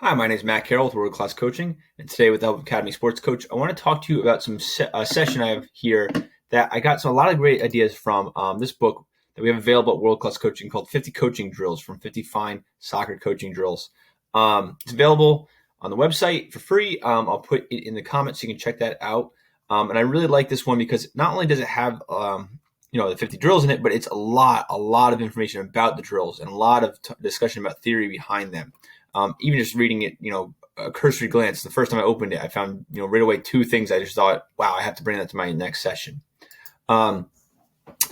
Hi, my name is Matt Carroll with World Class Coaching, and today with the help of Academy Sports Coach, I want to talk to you about some session I have here that I got a lot of great ideas from this book that we have available at World Class Coaching called 50 Coaching Drills from 50 Fine Soccer Coaching Drills. It's available on the website for free. I'll put it in the comments so you can check that out. And I really like this one because not only does it have the 50 drills in it, but it's a lot of information about the drills and a lot of discussion about theory behind them. Even just reading it, a cursory glance, the first time I opened it, I found, right away two things I just thought, wow, I have to bring that to my next session. So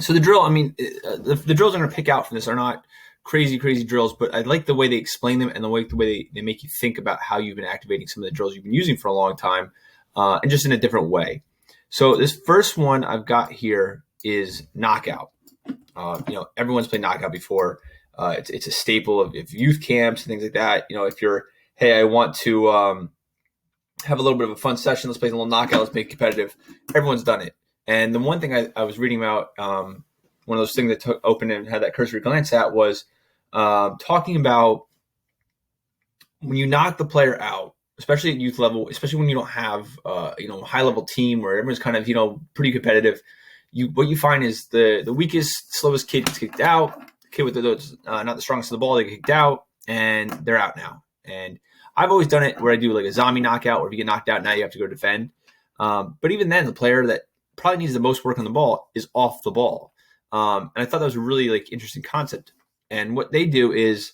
the drill, the drills I'm going to pick out from this are not crazy drills, but I like the way they explain them and the way they make you think about how you've been activating some of the drills you've been using for a long time, and just in a different way. So this first one I've got here is knockout. Everyone's played knockout before. It's a staple of youth camps and things like that. If you're, hey, I want to have a little bit of a fun session. Let's play a little knockout. Let's make it competitive. Everyone's done it. And the one thing I was reading about, one of those things that opened and had that cursory glance at was talking about when you knock the player out, especially at youth level, especially when you don't have a high level team where everyone's kind of pretty competitive. What you find is the weakest, slowest kid gets kicked out. Kid with those not the strongest of the ball, they get kicked out and they're out now. And I've always done it where I do like a zombie knockout, where if you get knocked out, now you have to go defend. But even then, the player that probably needs the most work on the ball is off the ball. And I thought that was a really interesting concept. And what they do is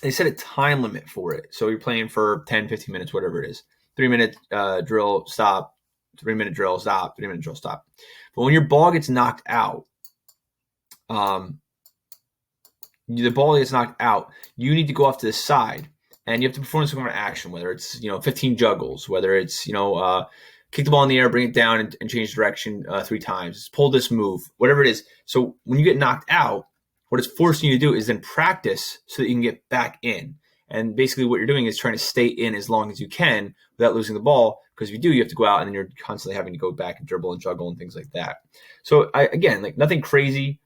they set a time limit for it. So you're playing for 10, 15 minutes, whatever it is. 3-minute drill, stop. 3-minute drill, stop. 3-minute drill, stop. But when your ball gets knocked out, the ball gets knocked out, you need to go off to the side and you have to perform some kind of action, whether it's 15 juggles, whether it's kick the ball in the air, bring it down and change direction 3 times, pull this move, whatever it is. So when you get knocked out, what it's forcing you to do is then practice so that you can get back in. And basically what you're doing is trying to stay in as long as you can without losing the ball, because if you do, you have to go out and then you're constantly having to go back and dribble and juggle and things like that. So nothing crazy.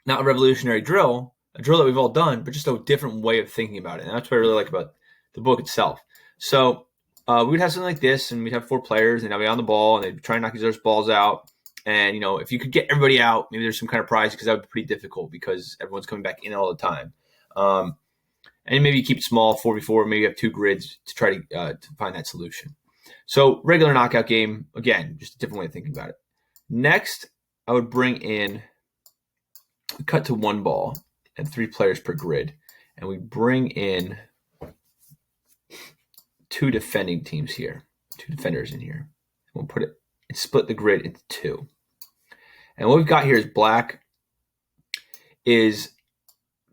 Not a revolutionary drill, a drill that we've all done, but just a different way of thinking about it. And that's what I really like about the book itself. So we would have something like this, and we'd have 4 players, and they'll be on the ball, and they'd try and knock each other's balls out. And, if you could get everybody out, maybe there's some kind of prize, because that would be pretty difficult because everyone's coming back in all the time. And maybe you keep it small, 4v4, maybe you have 2 grids to try to find that solution. So regular knockout game, again, just a different way of thinking about it. Next, I would bring in, we cut to 1 ball and 3 players per grid, and we bring in 2 defending teams here, 2 defenders in here. We'll put it and split the grid into 2. And what we've got here is black is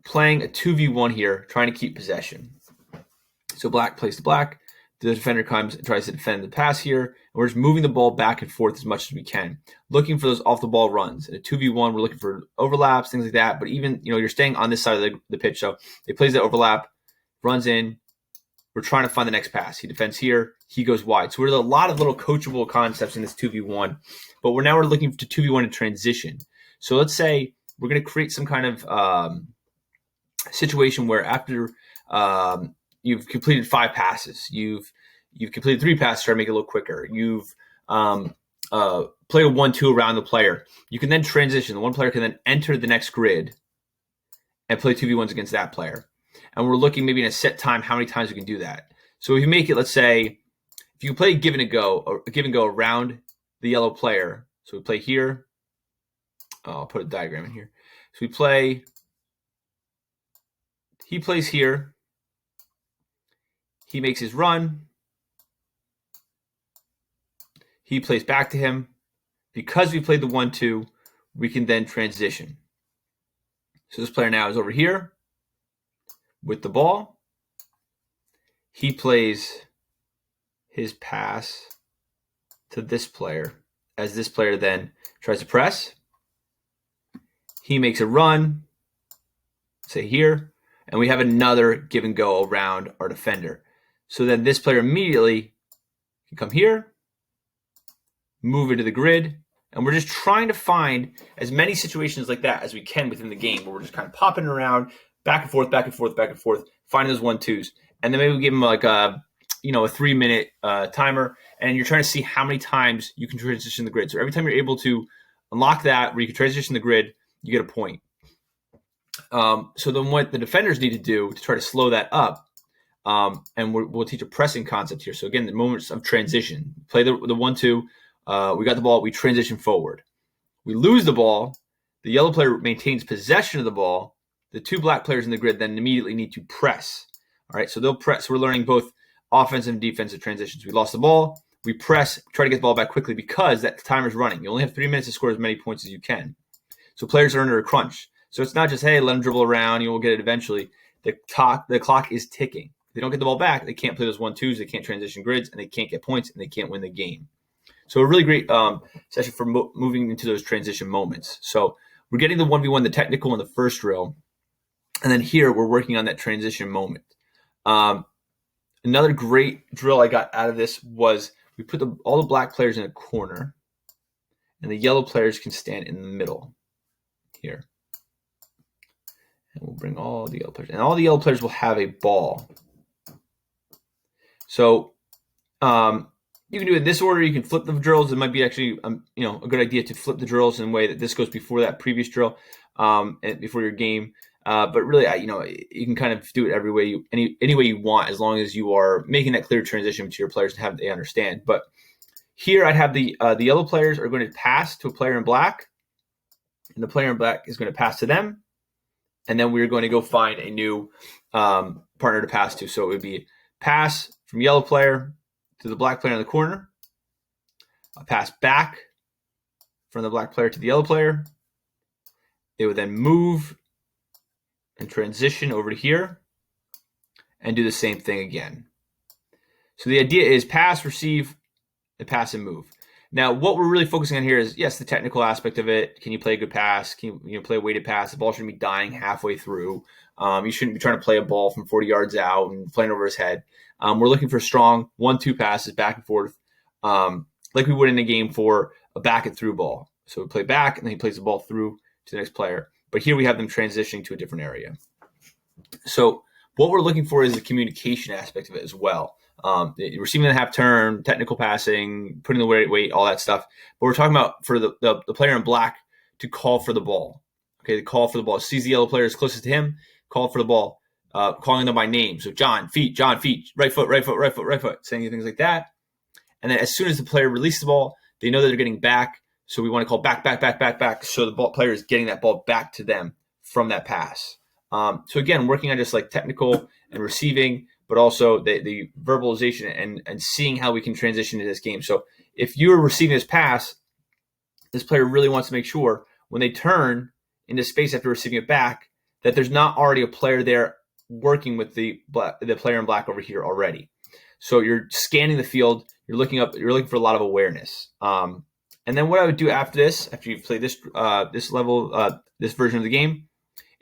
playing a 2v1 here, trying to keep possession. So black plays to black. The defender comes and tries to defend the pass here. And we're just moving the ball back and forth as much as we can, looking for those off-the-ball runs. In a 2v1, we're looking for overlaps, things like that. But even, you're staying on this side of the pitch. So he plays that overlap, runs in. We're trying to find the next pass. He defends here. He goes wide. So there's a lot of little coachable concepts in this 2v1. But we're looking to 2v1 in transition. So let's say we're going to create some kind of situation where after you've completed 5 passes, you've completed 3 passes, try to make it a little quicker. You've played a 1-2 around the player. You can then transition. The one player can then enter the next grid and play 2v1s against that player. And we're looking maybe in a set time how many times we can do that. So if you make it, let's say, if you play a give and go around the yellow player. So we play here. I'll put a diagram in here. So we play. He plays here. He makes his run. He plays back to him. Because we played the 1-2, we can then transition. So this player now is over here with the ball. He plays his pass to this player as this player then tries to press. He makes a run, say here, and we have another give and go around our defender. So then this player immediately can come here, move into the grid, and we're just trying to find as many situations like that as we can within the game where we're just kind of popping around back and forth, finding those 1-2s. And then maybe we give them like a 3-minute timer, and you're trying to see how many times you can transition the grid. So every time you're able to unlock that where you can transition the grid, you get a point. So then what the defenders need to do to try to slow that up, and we'll teach a pressing concept here. So again, the moments of transition. Play the 1-2. We got the ball. We transition forward. We lose the ball. The yellow player maintains possession of the ball. The 2 black players in the grid then immediately need to press. All right, so they'll press. So we're learning both offensive and defensive transitions. We lost the ball. We press, try to get the ball back quickly because that timer's running. You only have 3 minutes to score as many points as you can. So players are under a crunch. So it's not just, hey, let them dribble around, you will get it eventually. The clock is ticking. If they don't get the ball back, they can't play those 1-2s, they can't transition grids, and they can't get points, and they can't win the game. So a really great session for moving into those transition moments. So we're getting the 1v1, the technical in the first drill, and then here we're working on that transition moment. Another great drill I got out of this was we put all the black players in a corner, and the yellow players can stand in the middle here. And we'll bring all the yellow players. And all the yellow players will have a ball. So you can do it in this order. You can flip the drills. It might be actually a good idea to flip the drills in a way that this goes before that previous drill, and before your game. But really, you can kind of do it every way, any way you want, as long as you are making that clear transition to your players to have they understand. But here I'd have the yellow players are going to pass to a player in black, and the player in black is going to pass to them. And then we're going to go find a new partner to pass to. So it would be pass from yellow player to the black player in the corner, a pass back from the black player to the yellow player. They would then move and transition over to here and do the same thing again. So the idea is pass, receive, and pass and move. Now, what we're really focusing on here is, yes, the technical aspect of it. Can you play a good pass? Can you play a weighted pass? The ball shouldn't be dying halfway through. You shouldn't be trying to play a ball from 40 yards out and playing over his head. We're looking for strong 1-2 passes back and forth, like we would in a game for a back and through ball. So we play back, and then he plays the ball through to the next player. But here we have them transitioning to a different area. So what we're looking for is the communication aspect of it as well. Receiving the half turn, technical passing, putting the weight, all that stuff. But we're talking about for the player in black to call for the ball. Okay, the call for the ball. Sees the yellow player is closest to him, call for the ball, calling them by name. So John, feet, right foot, right foot, right foot, right foot, saying things like that. And then as soon as the player releases the ball, they know that they're getting back. So we want to call back. So the player is getting that ball back to them from that pass. So again, working on just like technical and receiving, but also the verbalization and seeing how we can transition to this game. So if you're receiving this pass, this player really wants to make sure when they turn into space after receiving it back, that there's not already a player there working with the player in black over here already. So you're scanning the field, you're looking for a lot of awareness. And then what I would do after this, after you've played this level, this version of the game,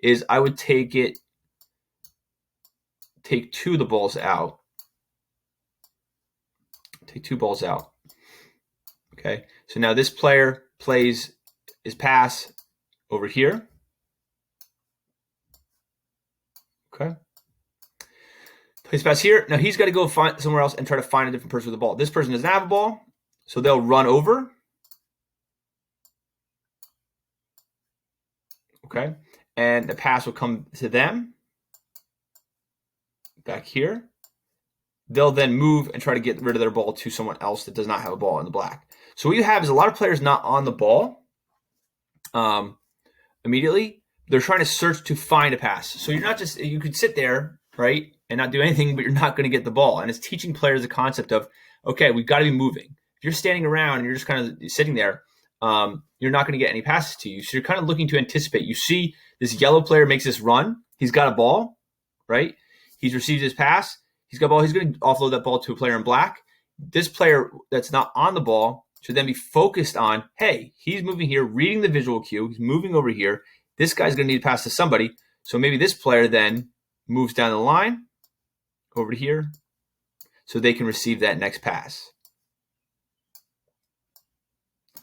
is I would take 2 of the balls out. Take 2 balls out. Okay, so now this player plays his pass over here. Okay. Plays pass here. Now he's got to go find somewhere else and try to find a different person with the ball. This person doesn't have a ball, so they'll run over. Okay, and the pass will come to them back here. They'll then move and try to get rid of their ball to someone else that does not have a ball in the black. So what you have is a lot of players not on the ball immediately. They're trying to search to find a pass. So you're not just, you could sit there, right, and not do anything, but you're not going to get the ball. And it's teaching players the concept of, okay, we've got to be moving. If you're standing around and you're just kind of sitting there, you're not going to get any passes to you. So you're kind of looking to anticipate. You see this yellow player makes this run. He's got a ball, right? He's received his pass. He's got a ball. He's going to offload that ball to a player in black. This player that's not on the ball should then be focused on, hey, he's moving here, reading the visual cue. He's moving over here. This guy's going to need to pass to somebody. So maybe this player then moves down the line over to here so they can receive that next pass.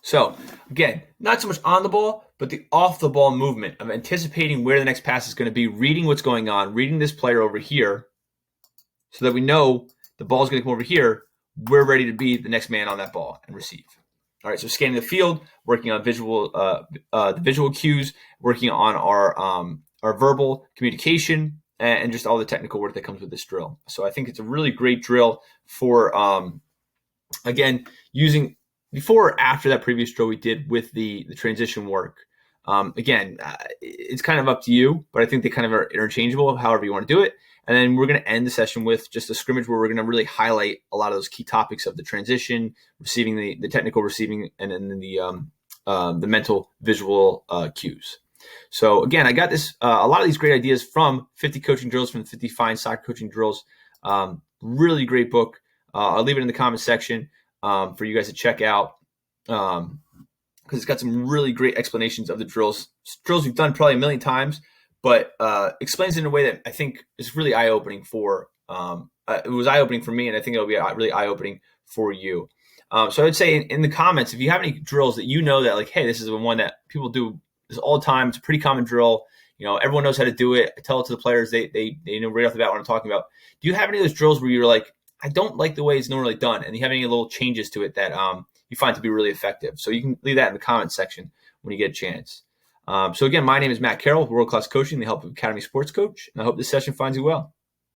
So again, not so much on the ball, but the off the ball movement of anticipating where the next pass is going to be, reading what's going on, reading this player over here, so that we know the ball is going to come over here. We're ready to be the next man on that ball and receive. All right, so scanning the field, working on the visual cues, working on our verbal communication, and just all the technical work that comes with this drill. So I think it's a really great drill for again, using before or after that previous drill we did with the transition work. Again, it's kind of up to you, but I think they kind of are interchangeable, however you want to do it. And then we're going to end the session with just a scrimmage where we're going to really highlight a lot of those key topics of the transition, receiving, the technical receiving, and then the mental visual cues. So again, I got this a lot of these great ideas from 50 Coaching Drills, from the 50 Fine Soccer Coaching Drills. Really great book. I'll leave it in the comment section for you guys to check out, because it's got some really great explanations of the drills we've done probably a million times, but explains it in a way that I think is really eye-opening for it was eye-opening for me, and I think it'll be really eye-opening for you. So I would say in the comments, if you have any drills that you know that, like, hey, this is the one that people do this all the time, it's a pretty common drill, everyone knows how to do it, I tell it to the players, they know right off the bat what I'm talking about. Do you have any of those drills where you're like, I don't like the way it's normally done, and you have any little changes to it that you find to be really effective? So you can leave that in the comments section when you get a chance. So again, my name is Matt Carroll with World Class Coaching, the Help of Academy Sports Coach, and I hope this session finds you well.